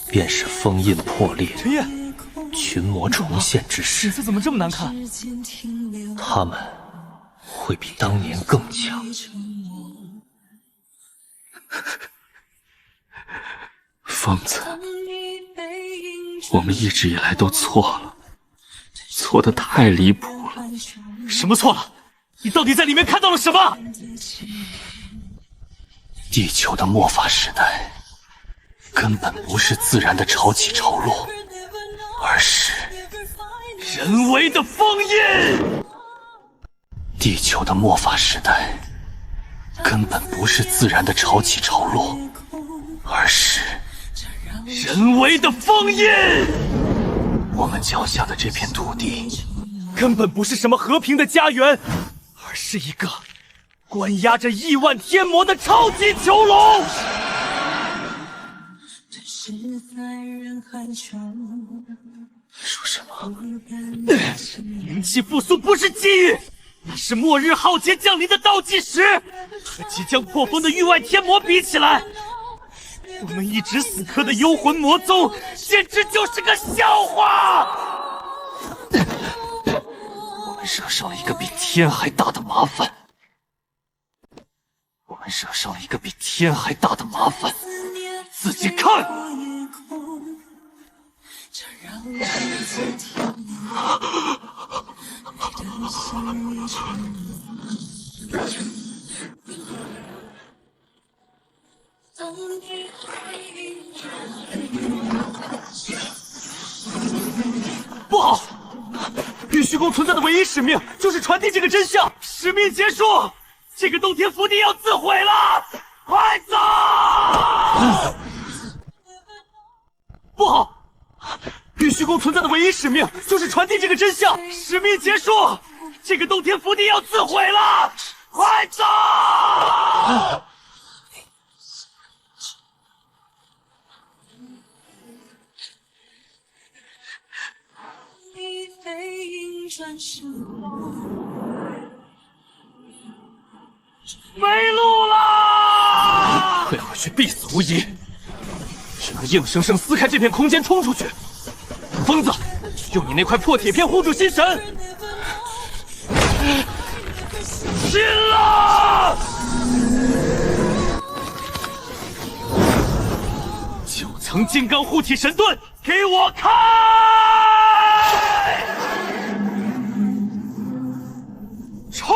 便是封印破裂，陈烨，群魔重现之时。这怎么这么难看？他们会比当年更强。疯子，我们一直以来都错了，错得太离谱了。什么错了？你到底在里面看到了什么？地球的末法时代根本不是自然的潮起潮落，而是人为的封印。地球的末法时代根本不是自然的潮起潮落，而是人为的封印。我们脚下的这片土地根本不是什么和平的家园，而是一个关押着亿万天魔的超级囚笼。说什么？灵气复苏不是机遇，那是末日浩劫降临的倒计时。和即将破封的域外天魔比起来，我们一直死磕的幽魂魔宗简直就是个笑话。我们惹上了一个比天还大的麻烦。我们惹上了一个比天还大的麻烦，自己看。不好！玉虚宫存在的唯一使命就是传递这个真相。使命结束，这个洞天福地要自毁了，快走！不好！玉虚宫存在的唯一使命就是传递这个真相。使命结束，这个洞天福地要自毁了，快走！没路了！退回去必死无疑，只能硬生生撕开这片空间冲出去。疯子，用你那块破铁片护住心神！进了！九层金刚护体神盾，给我开！冲！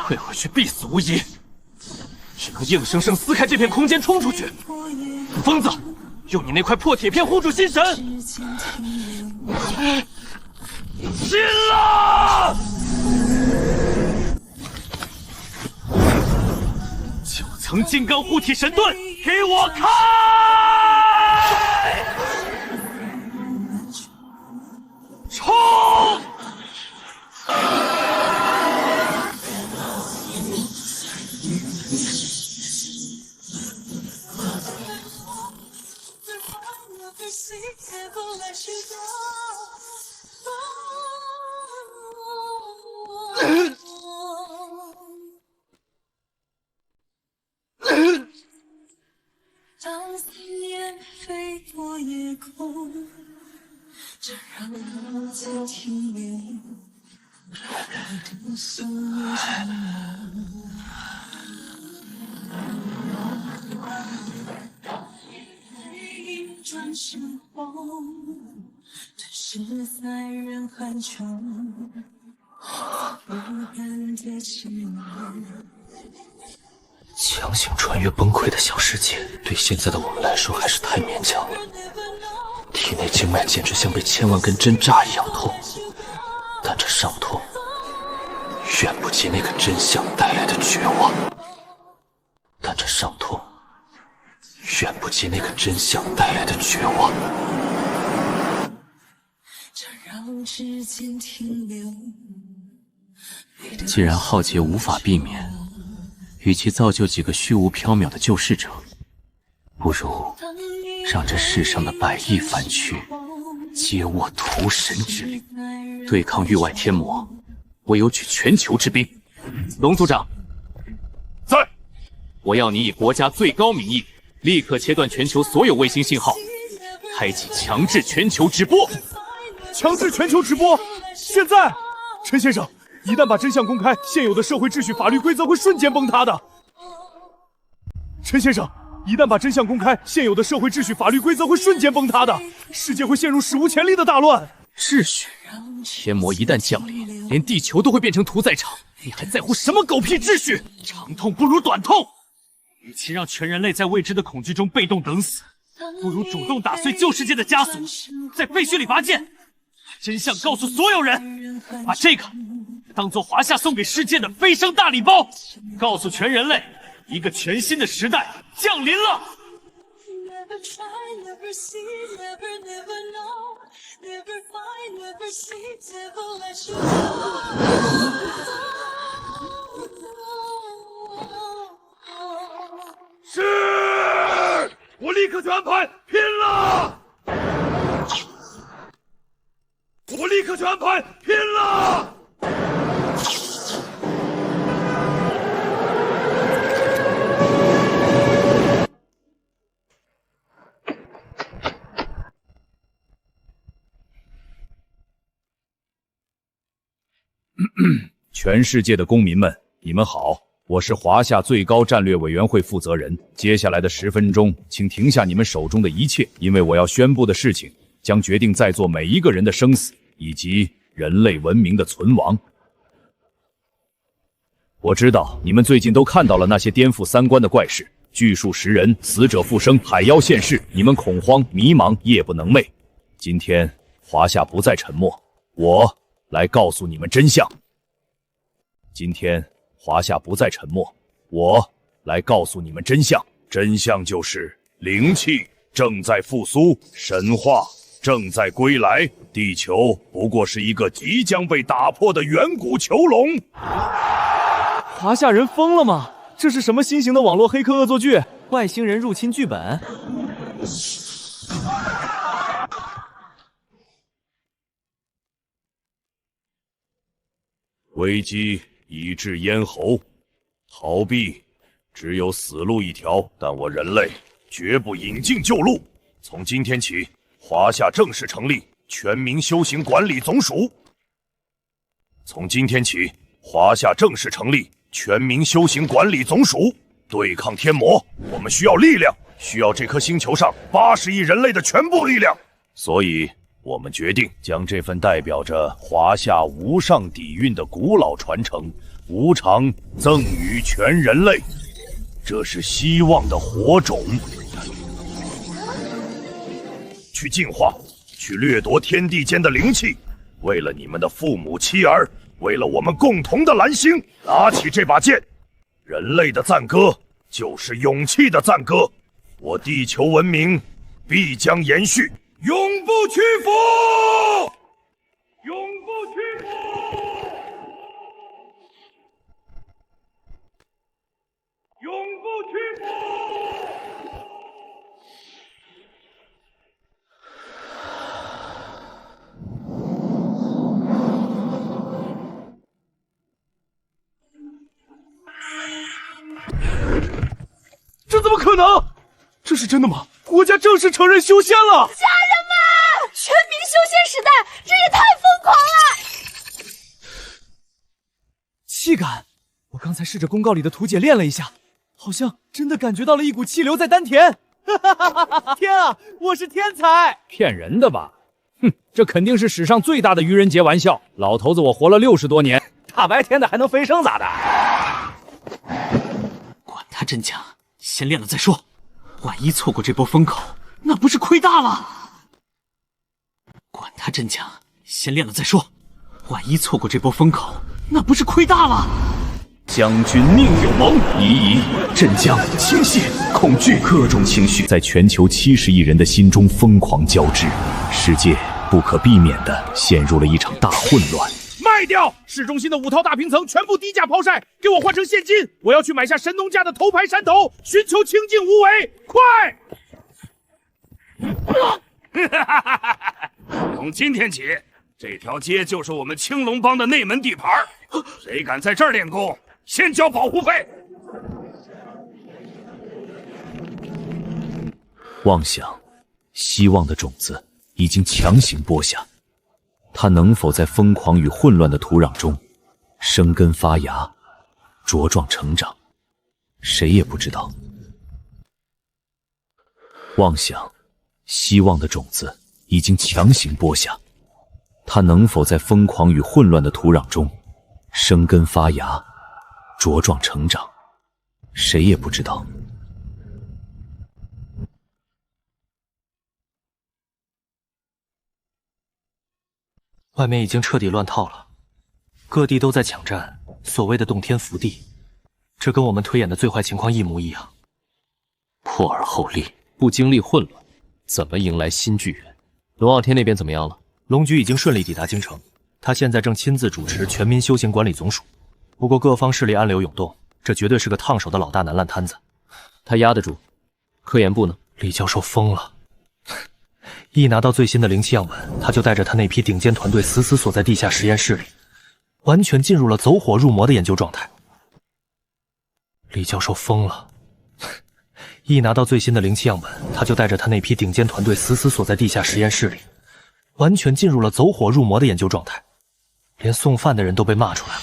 退回去必死无疑，只能硬生生撕开这片空间冲出去。疯子，用你那块破铁片护住心神！进了！9层金刚护体神盾，给我开！冲！当思念飞过夜空，这让我在停留。我的所有沉默，转身后，吞噬在人海中，不敢的寂寞。强行穿越崩溃的小世界，对现在的我们来说还是太勉强了。体内经脉简直像被千万根针扎一样痛，但这伤痛远不及那个真相带来的绝望。但这伤痛远不及那个真相带来的绝望。这让指尖停留。既然浩劫无法避免，与其造就几个虚无缥缈的救世者，不如让这世上的百亿凡躯皆握屠神之力，对抗域外天魔，唯有举全球之兵。龙族长，在。我要你以国家最高名义，立刻切断全球所有卫星信号，开启强制全球直播。强制全球直播？现在？陈先生，一旦把真相公开，现有的社会秩序、法律规则会瞬间崩塌的。陈先生，一旦把真相公开，现有的社会秩序、法律规则会瞬间崩塌的，世界会陷入史无前例的大乱。秩序？天魔一旦降临，连地球都会变成屠宰场，你还在乎什么狗屁秩序？长痛不如短痛。与其让全人类在未知的恐惧中被动等死，不如主动打碎旧世界的枷锁，在废墟里拔剑，把真相告诉所有人，把这个当做华夏送给世界的飞升大礼包，告诉全人类，一个全新的时代降临了。是，我立刻去安排，拼了！我立刻去安排，拼了！全世界的公民们，你们好，我是华夏最高战略委员会负责人。接下来的10分钟，请停下你们手中的一切，因为我要宣布的事情将决定在座每一个人的生死，以及人类文明的存亡。我知道你们最近都看到了那些颠覆三观的怪事，巨树食人，死者复生，海妖现世，你们恐慌迷茫，夜不能寐。今天华夏不再沉默，我来告诉你们真相。今天华夏不再沉默，我来告诉你们真相。真相就是灵气正在复苏，神话正在归来，地球不过是一个即将被打破的远古囚笼。华夏人疯了吗？这是什么新型的网络黑客恶作剧？外星人入侵剧本？危机已至咽喉，逃避只有死路一条。但我人类绝不引进旧路。从今天起，华夏正式成立全民修行管理总署。从今天起，华夏正式成立全民修行管理总署。对抗天魔，我们需要力量，需要这颗星球上80亿人类的全部力量。所以我们决定将这份代表着华夏无上底蕴的古老传承无偿赠予全人类。这是希望的火种，去净化，去掠夺天地间的灵气。为了你们的父母妻儿，为了我们共同的蓝星，拿起这把剑。人类的赞歌就是勇气的赞歌，我地球文明必将延续，永不屈服，永不屈服。永不屈服！这怎么可能？这是真的吗？国家正式承认修仙了！家人们，全民修仙时代，这也太疯狂了！气感，我刚才试着公告里的图解练了一下。好像真的感觉到了一股气流在丹田，天啊，我是天才！骗人的吧？哼，这肯定是史上最大的愚人节玩笑。老头子，我活了60多年，大白天的还能飞升咋的？管他真假，先练了再说。万一错过这波风口，那不是亏大了？管他真假，先练了再说。万一错过这波风口，那不是亏大了？将军宁有谋，疑镇江倾泻，恐惧各种情绪在全球70亿人的心中疯狂交织，世界不可避免地陷入了一场大混乱。卖掉市中心的5套大平层，全部低价抛售，给我换成现金！我要去买下神农架的头牌山头，寻求清净无为，快！从今天起，这条街就是我们青龙帮的内门地盘，谁敢在这儿练功？先交保护费。妄想，希望的种子已经强行播下，它能否在疯狂与混乱的土壤中生根发芽、茁壮成长，谁也不知道。妄想，希望的种子已经强行播下，它能否在疯狂与混乱的土壤中生根发芽、茁壮成长，谁也不知道。外面已经彻底乱套了，各地都在抢占所谓的洞天福地，这跟我们推演的最坏情况一模一样。破而后立，不经历混乱，怎么迎来新纪元？龙傲天那边怎么样了？龙局已经顺利抵达京城，他现在正亲自主持全民修行管理总署。不过各方势力暗流涌动，这绝对是个烫手的老大难烂摊子。他压得住？科研部呢？李教授疯了，一拿到最新的灵气样本，他就带着他那批顶尖团队死死锁在地下实验室里，完全进入了走火入魔的研究状态。李教授疯了，一拿到最新的灵气样本，他就带着他那批顶尖团队死死锁在地下实验室里，完全进入了走火入魔的研究状态，连送饭的人都被骂出来了。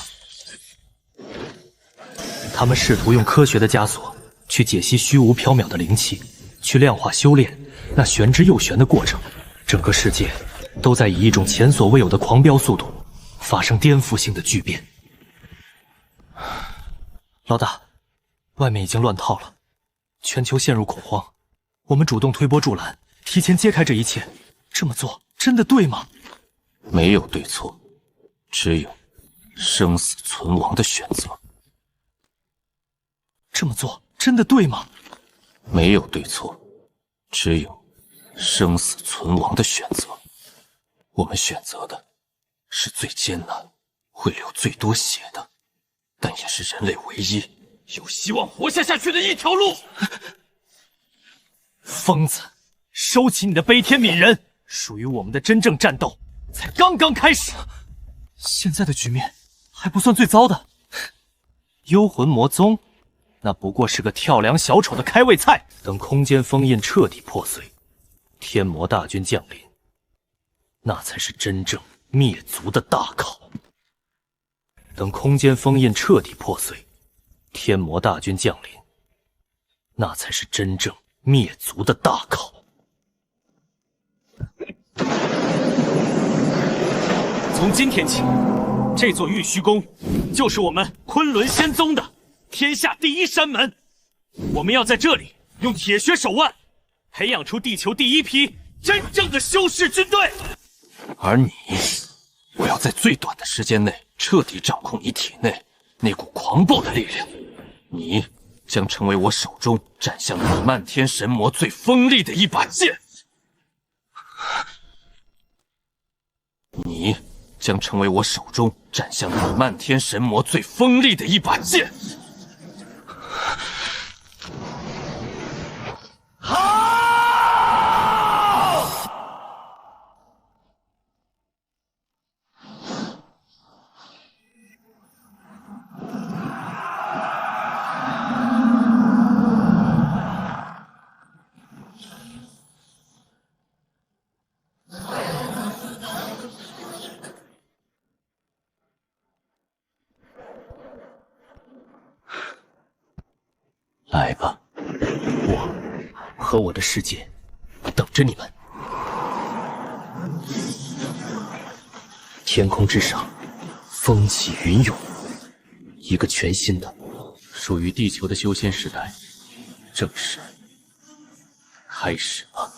他们试图用科学的枷锁去解析虚无缥缈的灵气，去量化修炼那玄之又玄的过程。整个世界都在以一种前所未有的狂飙速度发生颠覆性的巨变。老大，外面已经乱套了，全球陷入恐慌，我们主动推波助澜，提前揭开这一切，这么做真的对吗？没有对错，只有生死存亡的选择。这么做真的对吗？没有对错，只有生死存亡的选择。我们选择的是最艰难、会流最多血的，但也是人类唯一有希望活下去的一条路。疯子，收起你的悲天悯人，属于我们的真正战斗才刚刚开始。现在的局面还不算最糟的，幽魂魔宗那不过是个跳梁小丑的开胃菜。等空间封印彻底破碎，天魔大军降临，那才是真正灭族的大考。等空间封印彻底破碎，天魔大军降临，那才是真正灭族的大考。从今天起，这座玉虚宫就是我们昆仑仙宗的天下第一山门。我们要在这里用铁血手腕，培养出地球第一批真正的修士军队。而你，我要在最短的时间内彻底掌控你体内那股狂暴的力量。你将成为我手中斩向你漫天神魔最锋利的一把剑。你将成为我手中斩向你漫天神魔最锋利的一把剑。来吧，我和我的世界等着你们。天空之上，风起云涌，一个全新的、属于地球的修仙时代正式开始了。